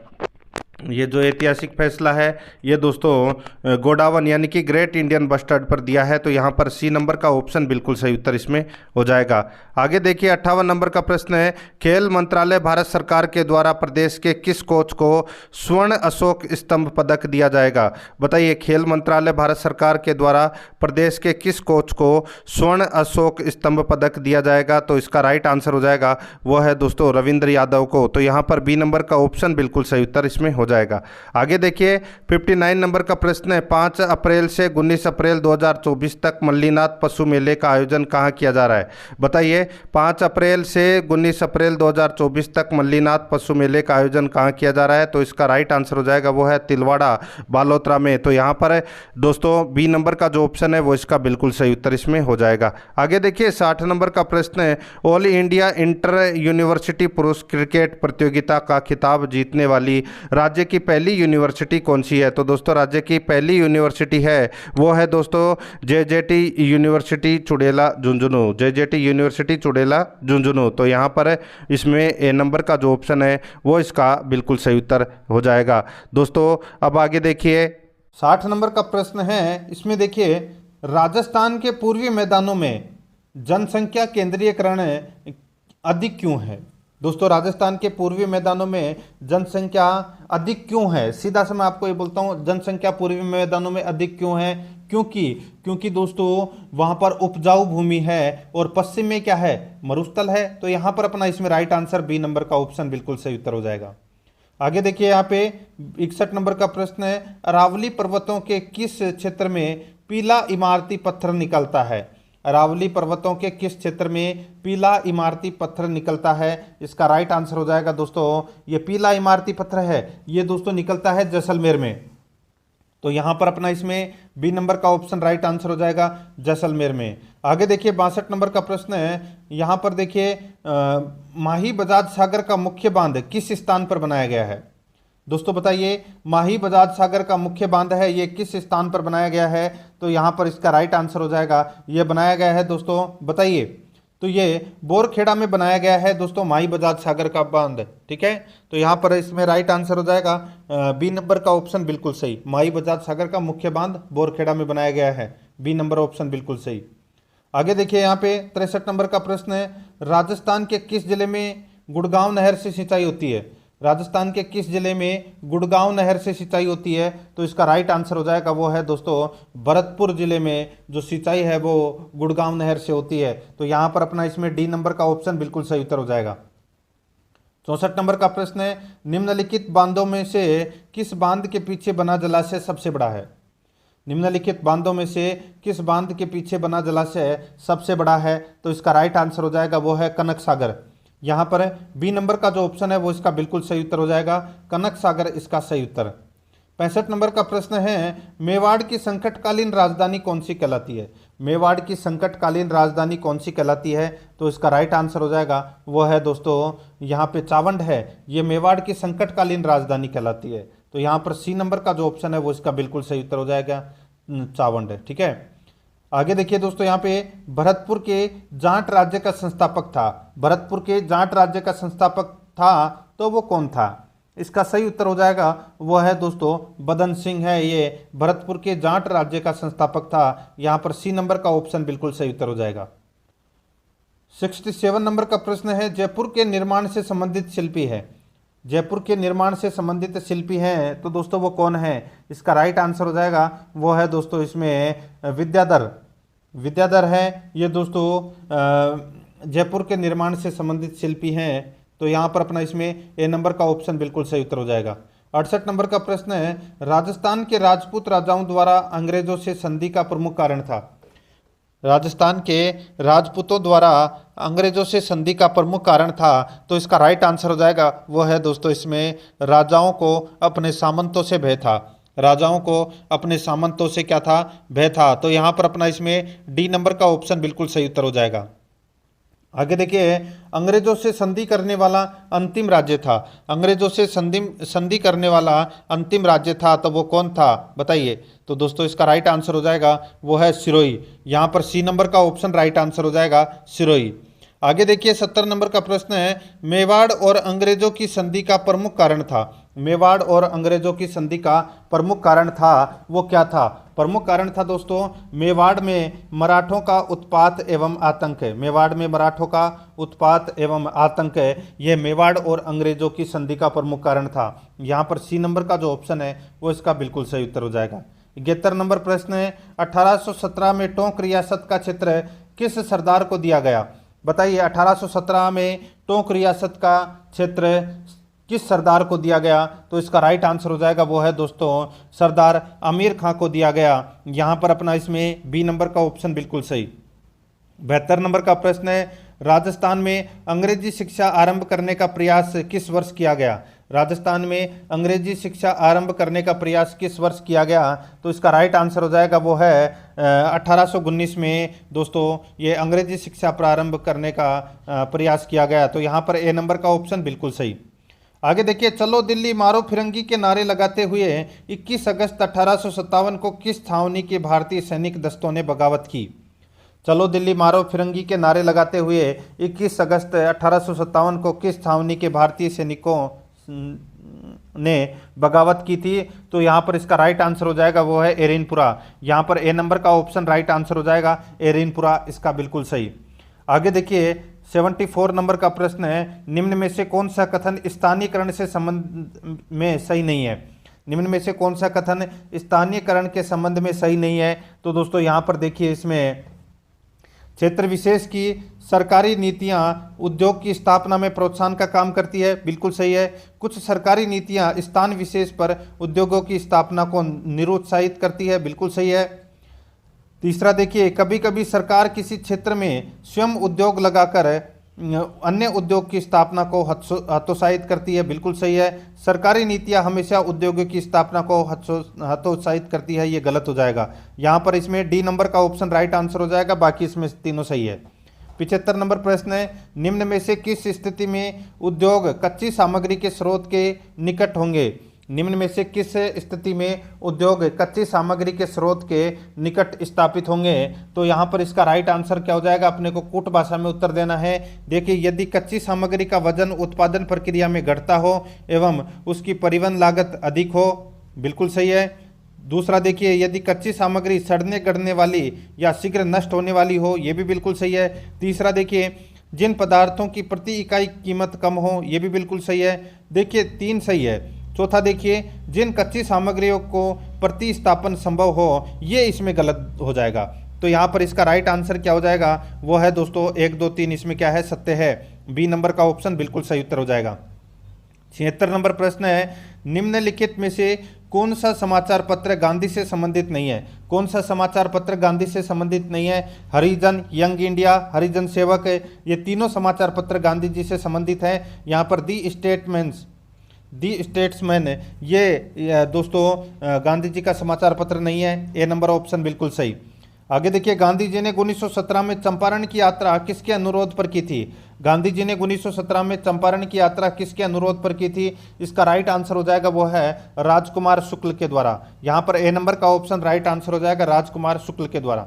ये जो ऐतिहासिक फैसला है ये दोस्तों गोडावन यानी कि ग्रेट इंडियन बस्टर्ड पर दिया है। तो यहाँ पर सी नंबर का ऑप्शन बिल्कुल सही उत्तर इसमें हो जाएगा। आगे देखिए, 58 नंबर का प्रश्न है, खेल मंत्रालय भारत सरकार के द्वारा प्रदेश के किस कोच को स्वर्ण अशोक स्तंभ पदक दिया जाएगा? बताइए। खेल मंत्रालय भारत सरकार के द्वारा प्रदेश के किस कोच को स्वर्ण अशोक स्तंभ पदक दिया जाएगा? तो इसका राइट आंसर हो जाएगा वो है दोस्तों रविंद्र यादव को। तो यहाँ पर बी नंबर का ऑप्शन बिल्कुल सही उत्तर इसमें हो जाएगा। आगे देखिए, 59 नंबर का प्रश्न है, 5 अप्रैल से 19 अप्रैल 2024 तक मल्लीनाथ पशु मेले का आयोजन कहाँ किया जा रहा है? बताइए। 5 अप्रैल से 19 अप्रैल 2024 तक मल्लीनाथ पशु मेले का आयोजन कहाँ किया जा रहा है? तो इसका राइट आंसर हो जाएगा वो है तिलवाड़ा बालोतरा में। तो यहाँ पर दोस्तों बी नंबर का जो ऑप्शन है वो इसका बिल्कुल सही उत्तर इसमें हो जाएगा। आगे देखिए, 60 नंबर का प्रश्न है, ऑल इंडिया इंटर यूनिवर्सिटी पुरुष क्रिकेट प्रतियोगिता का खिताब जीतने वाली राज्य की पहली यूनिवर्सिटी कौन सी है? तो दोस्तों राज्य की पहली यूनिवर्सिटी है वो है दोस्तों JJT university Chudela Jhunjhunu, JJT university Chudela Jhunjhunu. तो यहाँ पर इसमें ए नंबर का जो ऑप्शन है वो इसका बिल्कुल सही उत्तर हो जाएगा। दोस्तों अब आगे देखिए, 60 नंबर का प्रश्न है, इसमें देखिए, राजस्थान के पूर्वी मैदानों में जनसंख्या केंद्रीयकरण अधिक क्यों है? दोस्तों राजस्थान के पूर्वी मैदानों में जनसंख्या अधिक क्यों है? सीधा से मैं आपको ये बोलता हूँ, जनसंख्या पूर्वी मैदानों में अधिक क्यों है? क्योंकि दोस्तों वहाँ पर उपजाऊ भूमि है और पश्चिम में क्या है, मरुस्थल है। तो यहाँ पर अपना इसमें राइट आंसर बी नंबर का ऑप्शन बिल्कुल सही उत्तर हो जाएगा। आगे देखिए, यहाँ पे 61 नंबर का प्रश्न है, अरावली पर्वतों के किस क्षेत्र में पीला इमारती पत्थर निकलता है? अरावली पर्वतों के किस क्षेत्र में पीला इमारती पत्थर निकलता है? इसका राइट आंसर हो जाएगा दोस्तों, ये पीला इमारती पत्थर है ये दोस्तों निकलता है जैसलमेर में। तो यहाँ पर अपना इसमें बी नंबर का ऑप्शन राइट आंसर हो जाएगा जैसलमेर में। आगे देखिए, 62 नंबर का प्रश्न है, यहाँ पर देखिए, माही बजाज सागर का मुख्य बांध किस स्थान पर बनाया गया है? दोस्तों बताइए, माही बजाज सागर का मुख्य बांध है ये किस स्थान पर बनाया गया है? तो यहाँ पर इसका राइट आंसर हो जाएगा, ये बनाया गया है दोस्तों, बताइए। तो ये बोरखेड़ा में बनाया गया है दोस्तों माही बजाज सागर का बांध, ठीक है। तो यहाँ पर इसमें राइट आंसर हो जाएगा बी नंबर का ऑप्शन बिल्कुल सही, माही बजाज सागर का मुख्य बांध बोरखेड़ा में बनाया गया है, बी नंबर ऑप्शन बिल्कुल सही। आगे देखिए, यहाँ पे 63 नंबर का प्रश्न है, राजस्थान के किस जिले में गुड़गांव नहर से सिंचाई होती है? राजस्थान के किस जिले में गुड़गांव नहर से सिंचाई होती है? तो इसका राइट आंसर हो जाएगा वो है दोस्तों भरतपुर जिले में जो सिंचाई है वो गुड़गांव नहर से होती है। तो यहाँ पर अपना इसमें डी नंबर का ऑप्शन बिल्कुल सही उत्तर हो जाएगा। 64 नंबर का प्रश्न है, निम्नलिखित बांधों में से किस बांध के पीछे बना जलाशय सबसे बड़ा है? निम्नलिखित बांधों में से किस बांध के पीछे बना जलाशय सबसे बड़ा है? तो इसका राइट आंसर हो जाएगा वो है कनक सागर। यहाँ पर बी नंबर का जो ऑप्शन है वो इसका बिल्कुल सही उत्तर हो जाएगा, कनक सागर इसका सही उत्तर। 65 नंबर का प्रश्न है, मेवाड़ की संकटकालीन राजधानी कौन सी कहलाती है? मेवाड़ की संकटकालीन राजधानी कौन सी कहलाती है? तो इसका राइट आंसर हो जाएगा वो है दोस्तों यहाँ पे चावंड है, ये मेवाड़ की संकटकालीन राजधानी कहलाती है। तो यहाँ पर सी नंबर का जो ऑप्शन है वो इसका बिल्कुल सही उत्तर हो जाएगा, चावंड है, ठीक है। आगे देखिए दोस्तों, यहाँ पे भरतपुर के जाट राज्य का संस्थापक था, भरतपुर के जाट राज्य का संस्थापक था तो वो कौन था? इसका सही उत्तर हो जाएगा वो है दोस्तों बदन सिंह है, ये भरतपुर के जाट राज्य का संस्थापक था। यहाँ पर सी नंबर का ऑप्शन बिल्कुल सही उत्तर हो जाएगा। 67 नंबर का प्रश्न है, जयपुर के निर्माण से संबंधित शिल्पी है। जयपुर के निर्माण से संबंधित शिल्पी हैं तो दोस्तों वो कौन है? इसका राइट आंसर हो जाएगा वो है दोस्तों इसमें विद्याधर। विद्याधर है ये दोस्तों जयपुर के निर्माण से संबंधित शिल्पी हैं। तो यहाँ पर अपना इसमें ए नंबर का ऑप्शन बिल्कुल सही उत्तर हो जाएगा। 68 नंबर का प्रश्न है, राजस्थान के राजपूत राजाओं द्वारा अंग्रेजों से संधि का प्रमुख कारण था। राजस्थान के राजपूतों द्वारा अंग्रेजों से संधि का प्रमुख कारण था। तो इसका राइट आंसर हो जाएगा वो है दोस्तों इसमें राजाओं को अपने सामंतों से भय था। राजाओं को अपने सामंतों से क्या था? भय था। तो यहाँ पर अपना इसमें डी नंबर का ऑप्शन बिल्कुल सही उत्तर हो जाएगा। आगे देखिए, अंग्रेजों से संधि करने वाला अंतिम राज्य था। अंग्रेजों से संधि करने वाला अंतिम राज्य था तो वो कौन था बताइए? तो दोस्तों इसका राइट आंसर हो जाएगा वो है सिरोही। यहाँ पर सी नंबर का ऑप्शन राइट आंसर हो जाएगा सिरोही। आगे देखिए 70 नंबर का प्रश्न है, मेवाड़ और अंग्रेजों की संधि का प्रमुख कारण था। मेवाड़ और अंग्रेजों की संधि का प्रमुख कारण था वो क्या था? प्रमुख कारण था दोस्तों मेवाड़ में मराठों का उत्पात एवं आतंक है। मेवाड़ में मराठों का उत्पात एवं आतंक है, ये मेवाड़ और अंग्रेजों की संधि का प्रमुख कारण था। यहाँ पर सी नंबर का जो ऑप्शन है वो इसका बिल्कुल सही उत्तर हो जाएगा। 71 नंबर प्रश्न है, 1817 में टोंक रियासत का क्षेत्र किस सरदार को दिया गया? बताइए 1817 में टोंक रियासत का क्षेत्र किस सरदार को दिया गया? तो इसका राइट आंसर हो जाएगा वो है दोस्तों सरदार आमिर खां को दिया गया। यहाँ पर अपना इसमें बी नंबर का ऑप्शन बिल्कुल सही। 72 नंबर का प्रश्न है, राजस्थान में अंग्रेजी शिक्षा आरंभ करने का प्रयास किस वर्ष किया गया? राजस्थान में अंग्रेजी शिक्षा आरंभ करने का प्रयास किस वर्ष किया गया? तो इसका राइट आंसर हो जाएगा वो है 1819 में दोस्तों ये अंग्रेजी शिक्षा प्रारंभ करने का प्रयास किया गया। तो यहाँ पर ए नंबर का ऑप्शन बिल्कुल सही। आगे देखिए, चलो दिल्ली मारो फिरंगी के नारे लगाते हुए 21 अगस्त 1857 को किस छावनी के भारतीय सैनिक दस्तों ने बगावत की? चलो दिल्ली मारो फिरंगी के नारे लगाते हुए 21 अगस्त 1857 को किस छावनी के भारतीय सैनिकों ने बगावत की थी? तो यहाँ पर इसका राइट आंसर हो जाएगा वो है एरिनपुरा। यहाँ पर ए नंबर का ऑप्शन राइट आंसर हो जाएगा एरिनपुरा, इसका बिल्कुल सही। आगे देखिए 74 नंबर का प्रश्न है, निम्न में से कौन सा कथन स्थानीयकरण से संबंध में सही नहीं है? निम्न में से कौन सा कथन स्थानीयकरण के संबंध में सही नहीं है? तो दोस्तों यहाँ पर देखिए इसमें क्षेत्र विशेष की सरकारी नीतियां उद्योग की स्थापना में प्रोत्साहन का काम करती है, बिल्कुल सही है। कुछ सरकारी नीतियां स्थान विशेष पर उद्योगों की स्थापना को निरुत्साहित करती है, बिल्कुल सही है। तीसरा देखिए, कभी कभी सरकार किसी क्षेत्र में स्वयं उद्योग लगाकर अन्य उद्योग की स्थापना को हतोत्साहित करती है, बिल्कुल सही है। सरकारी नीतियां हमेशा उद्योगों की स्थापना को हतोत्साहित करती है, ये गलत हो जाएगा। यहाँ पर इसमें डी नंबर का ऑप्शन राइट आंसर हो जाएगा, बाकी इसमें तीनों सही है। 75 नंबर प्रश्न है, निम्न में से किस स्थिति में उद्योग कच्ची सामग्री के स्रोत के निकट होंगे? निम्न में से किस स्थिति में उद्योग कच्ची सामग्री के स्रोत के निकट स्थापित होंगे? तो यहाँ पर इसका राइट आंसर क्या हो जाएगा? अपने को कूट भाषा में उत्तर देना है। देखिए, यदि कच्ची सामग्री का वजन उत्पादन प्रक्रिया में घटता हो एवं उसकी परिवहन लागत अधिक हो, बिल्कुल सही है। दूसरा देखिए, यदि कच्ची सामग्री सड़ने गड़ने वाली या शीघ्र नष्ट होने वाली हो, ये भी बिल्कुल सही है। तीसरा देखिए, जिन पदार्थों की प्रति इकाई कीमत कम हो, ये भी बिल्कुल सही है। देखिए 3 सही है। चौथा देखिए, जिन कच्ची सामग्रियों को प्रतिस्थापन संभव हो, ये इसमें गलत हो जाएगा। तो यहाँ पर इसका राइट आंसर क्या हो जाएगा? वो है दोस्तों 1, 2, 3 इसमें क्या है? सत्य है। बी नंबर का ऑप्शन बिल्कुल सही उत्तर हो जाएगा। 76 नंबर प्रश्न है, निम्नलिखित में से कौन सा समाचार पत्र गांधी से संबंधित नहीं है? कौन सा समाचार पत्र गांधी से संबंधित नहीं है? हरिजन, यंग इंडिया, हरिजन सेवक, ये तीनों समाचार पत्र गांधी जी से संबंधित हैं। यहाँ पर दी स्टेट्समैन ये दोस्तों गांधी जी का समाचार पत्र नहीं है। ए नंबर ऑप्शन बिल्कुल सही। आगे देखिए, गांधी जी ने 1917 में चंपारण की यात्रा किसके अनुरोध पर की थी? गांधी जी ने 1917 में चंपारण की यात्रा किसके अनुरोध पर की थी? इसका राइट आंसर हो जाएगा वो है राजकुमार शुक्ल के द्वारा। यहाँ पर ए नंबर का ऑप्शन राइट आंसर हो जाएगा राजकुमार शुक्ल के द्वारा।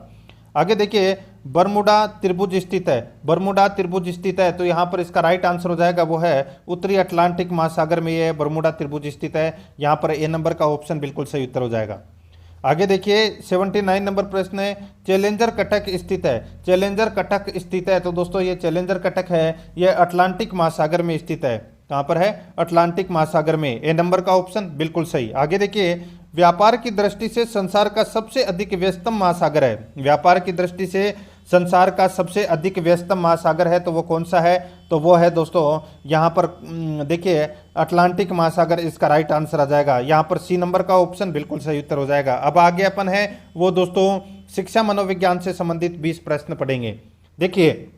आगे देखिए, बरमुडा त्रिभुज स्थित है। बरमुडा त्रिभुज स्थित है, तो यहाँ पर इसका राइट आंसर हो जाएगा वो है उत्तरी अटलांटिक महासागर में ये बरमुडा त्रिभुज स्थित है। यहाँ पर ए नंबर का ऑप्शन बिल्कुल सही उत्तर हो जाएगा। आगे देखिए 79 नंबर प्रश्न है, चैलेंजर कटक स्थित है। चैलेंजर कटक स्थित है तो दोस्तों ये चैलेंजर कटक है, ये अटलांटिक महासागर में स्थित है। कहाँ पर है? अटलांटिक महासागर में। ए नंबर का ऑप्शन बिल्कुल सही। आगे देखिए, व्यापार की दृष्टि से संसार का सबसे अधिक व्यस्तम महासागर है। व्यापार की दृष्टि से संसार का सबसे अधिक व्यस्तम महासागर है तो वो कौन सा है? तो वो है दोस्तों यहाँ पर देखिए अटलांटिक महासागर इसका राइट आंसर आ जाएगा। यहाँ पर सी नंबर का ऑप्शन बिल्कुल सही उत्तर हो जाएगा। अब आगे अपन है वो दोस्तों शिक्षा मनोविज्ञान से संबंधित 20 प्रश्न पढ़ेंगे। देखिए,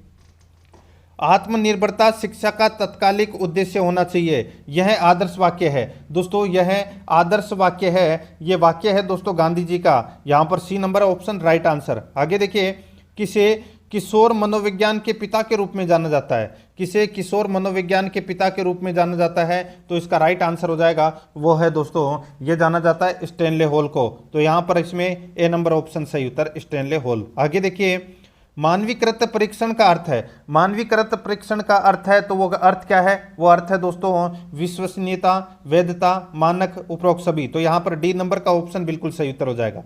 आत्मनिर्भरता शिक्षा का तत्कालिक उद्देश्य होना चाहिए, यह आदर्श वाक्य है। दोस्तों यह आदर्श वाक्य है, यह वाक्य है दोस्तों गांधी जी का। यहाँ पर C number option right answer. आगे देखिए, किसे किशोर मनोविज्ञान के पिता के रूप में जाना जाता है? किसे किशोर मनोविज्ञान के पिता के रूप में जाना जाता है? तो इसका राइट आंसर हो जाएगा वो है दोस्तों, ये जाना जाता है स्टैनले हॉल को। तो यहाँ पर इसमें ए नंबर ऑप्शन सही उत्तर स्टैनले हॉल। आगे देखिए, मानवीकृत परीक्षण का अर्थ है। मानवीकृत परीक्षण का अर्थ है तो वो अर्थ क्या है? वो अर्थ है दोस्तों विश्वसनीयता, वैधता, मानक, उपरोक्त सभी। तो यहाँ पर डी नंबर का ऑप्शन बिल्कुल सही उत्तर हो जाएगा।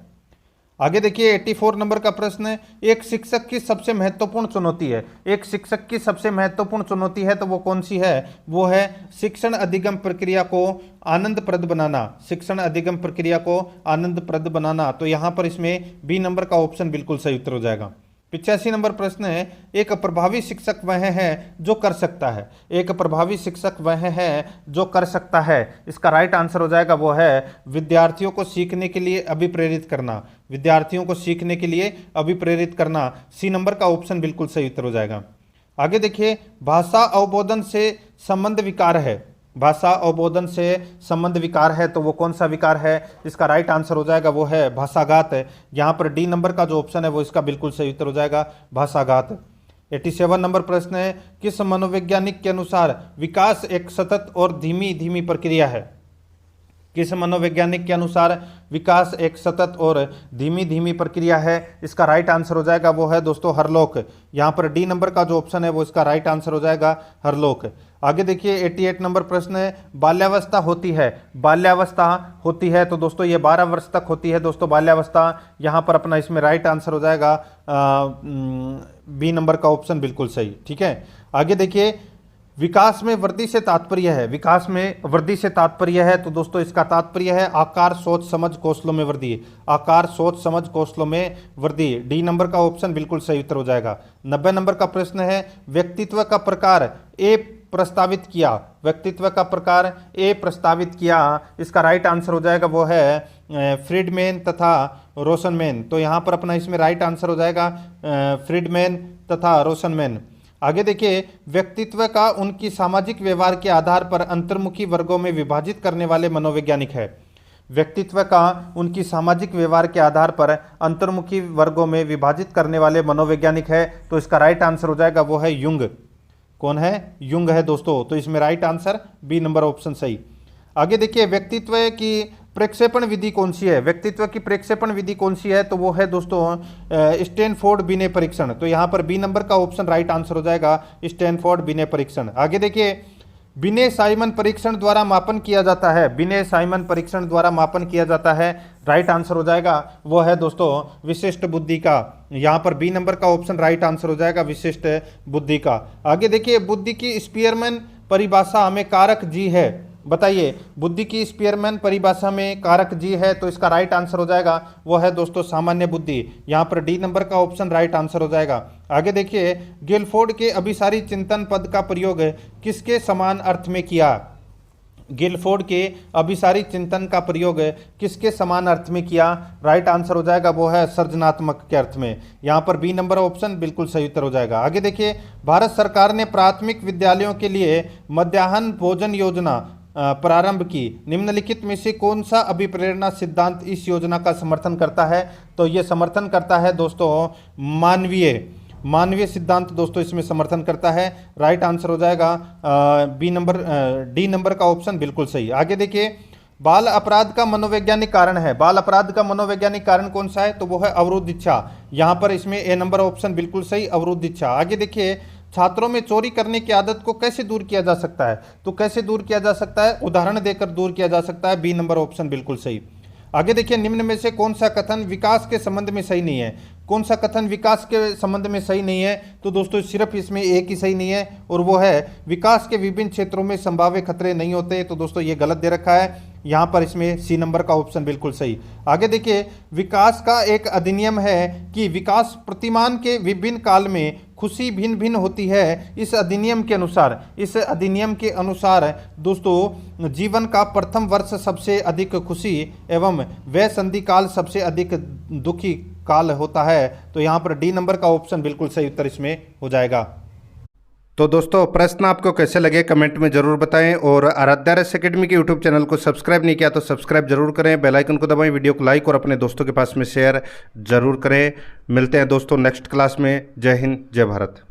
आगे देखिए 84 नंबर का प्रश्न है, एक शिक्षक की सबसे महत्वपूर्ण चुनौती है। एक शिक्षक की सबसे महत्वपूर्ण चुनौती है तो वो कौन सी है? वो है शिक्षण अधिगम प्रक्रिया को आनंदप्रद बनाना। शिक्षण अधिगम प्रक्रिया को आनंदप्रद बनाना। तो यहाँ पर इसमें बी नंबर का ऑप्शन बिल्कुल सही उत्तर हो जाएगा। 85 नंबर प्रश्न है, एक प्रभावी शिक्षक वह है जो कर सकता है। एक प्रभावी शिक्षक वह है जो कर सकता है। इसका राइट आंसर हो जाएगा वो है विद्यार्थियों को सीखने के लिए अभिप्रेरित करना। विद्यार्थियों को सीखने के लिए अभिप्रेरित करना। सी नंबर का ऑप्शन बिल्कुल सही उत्तर हो जाएगा। आगे देखिए, भाषा अवबोधन से संबंध विकार है। भाषा अवबोधन से संबंध विकार है तो वो कौन सा विकार है? इसका राइट आंसर हो जाएगा वो है भाषाघात। यहाँ पर डी नंबर का जो ऑप्शन है वो इसका बिल्कुल सही उत्तर हो जाएगा भाषाघात। 87 नंबर प्रश्न है, किस मनोवैज्ञानिक के अनुसार विकास एक सतत और धीमी धीमी प्रक्रिया है? किस मनोवैज्ञानिक के अनुसार विकास एक सतत और धीमी धीमी प्रक्रिया है? इसका राइट आंसर हो जाएगा वो है दोस्तों हरलोक। यहाँ पर डी नंबर का जो ऑप्शन है वो इसका राइट आंसर हो जाएगा हरलोक। आगे देखिए 88 नंबर प्रश्न है, बाल्यावस्था होती है। बाल्यावस्था होती है तो दोस्तों ये 12 वर्ष तक होती है दोस्तों बाल्यावस्था। यहाँ पर अपना इसमें राइट आंसर हो जाएगा बी नंबर का ऑप्शन बिल्कुल सही। ठीक है, आगे देखिए, विकास में वृद्धि से तात्पर्य है। विकास में वृद्धि से तात्पर्य है तो दोस्तों इसका तात्पर्य है आकार, सोच, समझ, कौशलों में वृद्धि। आकार, सोच, समझ, कौशलों में वृद्धि। डी नंबर का ऑप्शन बिल्कुल सही उत्तर हो जाएगा। 90 नंबर का प्रश्न है, व्यक्तित्व का प्रकार ए प्रस्तावित किया। व्यक्तित्व का प्रकार ए प्रस्तावित किया। इसका राइट आंसर हो जाएगा वो है फ्रीडमैन तथा रोशनमैन। तो यहाँ पर अपना इसमें राइट आंसर हो जाएगा फ्रीडमैन तथा रोशनमैन। आगे देखिए, व्यक्तित्व का उनकी सामाजिक व्यवहार के आधार पर अंतर्मुखी वर्गों में विभाजित करने वाले मनोवैज्ञानिक है। व्यक्तित्व का उनकी सामाजिक व्यवहार के आधार पर अंतर्मुखी वर्गों में विभाजित करने वाले मनोवैज्ञानिक है तो इसका राइट आंसर हो जाएगा वो है युंग। कौन है? युंग है दोस्तों। तो इसमें right answer B number option सही। आगे देखिए, व्यक्तित्व की प्रक्षेपण विधि कौन सी है? व्यक्तित्व की प्रक्षेपण विधि कौन सी है? तो वो है दोस्तों स्टैनफोर्ड बिने परीक्षण। तो यहाँ पर बी नंबर का ऑप्शन राइट आंसर हो जाएगा स्टैनफोर्ड बिने परीक्षण। आगे देखिए, बिने साइमन परीक्षण द्वारा मापन किया जाता है। बिने साइमन परीक्षण द्वारा मापन किया जाता है। राइट आंसर हो जाएगा वो है दोस्तों विशिष्ट बुद्धि का। यहाँ पर बी नंबर का ऑप्शन राइट आंसर हो जाएगा विशिष्ट बुद्धि का। आगे देखिए, बुद्धि की स्पीयरमैन परिभाषा में कारक जी है। बताइए, बुद्धि की स्पीयरमैन परिभाषा में कारक जी है तो इसका राइट आंसर हो जाएगा वो है दोस्तों सामान्य बुद्धि। यहाँ पर डी नंबर का ऑप्शन राइट आंसर हो जाएगा। आगे देखिए, गिलफोर्ड के अभिसारी चिंतन पद का प्रयोग किसके समान अर्थ में किया? गिलफोर्ड के अभिसारी चिंतन का प्रयोग किसके समान अर्थ में किया? राइट आंसर हो जाएगा वो है सर्जनात्मक के अर्थ में। यहाँ पर बी नंबर ऑप्शन बिल्कुल सही उत्तर हो जाएगा। आगे देखिए, भारत सरकार ने प्राथमिक विद्यालयों के लिए मध्याह्न भोजन योजना प्रारंभ की। निम्नलिखित में से कौन सा अभिप्रेरणा सिद्धांत इस योजना का समर्थन करता है? तो ये समर्थन करता है दोस्तों मानवीय सिद्धांत दोस्तों इसमें समर्थन करता है। राइट आंसर हो जाएगा डी नंबर का ऑप्शन बिल्कुल सही। आगे देखिए, बाल अपराध का मनोवैज्ञानिक कारण है। बाल अपराध का मनोवैज्ञानिक कारण कौन सा है? तो वो है अवरुद्ध इच्छा। यहाँ पर इसमें ए नंबर ऑप्शन बिल्कुल सही अवरुद्ध इच्छा। आगे देखिए, छात्रों में चोरी करने की आदत को कैसे दूर किया जा सकता है? तो कैसे दूर किया जा सकता है? उदाहरण देकर दूर किया जा सकता है। बी नंबर ऑप्शन बिल्कुल सही। आगे देखिए, निम्न में से कौन सा कथन विकास के संबंध में सही नहीं है? कौन सा कथन विकास के संबंध में सही नहीं है? तो दोस्तों सिर्फ इसमें एक ही सही नहीं है, और वो है विकास के विभिन्न क्षेत्रों में संभाव्य खतरे नहीं होते। तो दोस्तों ये गलत दे रखा है, यहाँ पर इसमें सी नंबर का ऑप्शन बिल्कुल सही। आगे देखिए, विकास का एक अधिनियम है कि विकास प्रतिमान के विभिन्न काल में खुशी भिन्न भिन्न होती है। इस अधिनियम के अनुसार दोस्तों जीवन का प्रथम वर्ष सबसे अधिक खुशी एवं वह संधि काल सबसे अधिक दुखी काल होता है। तो यहाँ पर डी नंबर का ऑप्शन बिल्कुल सही उत्तर इसमें हो जाएगा। तो दोस्तों प्रश्न आपको कैसे लगे कमेंट में जरूर बताएं, और आराध्या रस एकेडमी के यूट्यूब चैनल को सब्सक्राइब नहीं किया तो सब्सक्राइब जरूर करें, बेल आइकन को दबाएं, वीडियो को लाइक और अपने दोस्तों के पास में शेयर जरूर करें। मिलते हैं दोस्तों नेक्स्ट क्लास में। जय हिंद, जय भारत।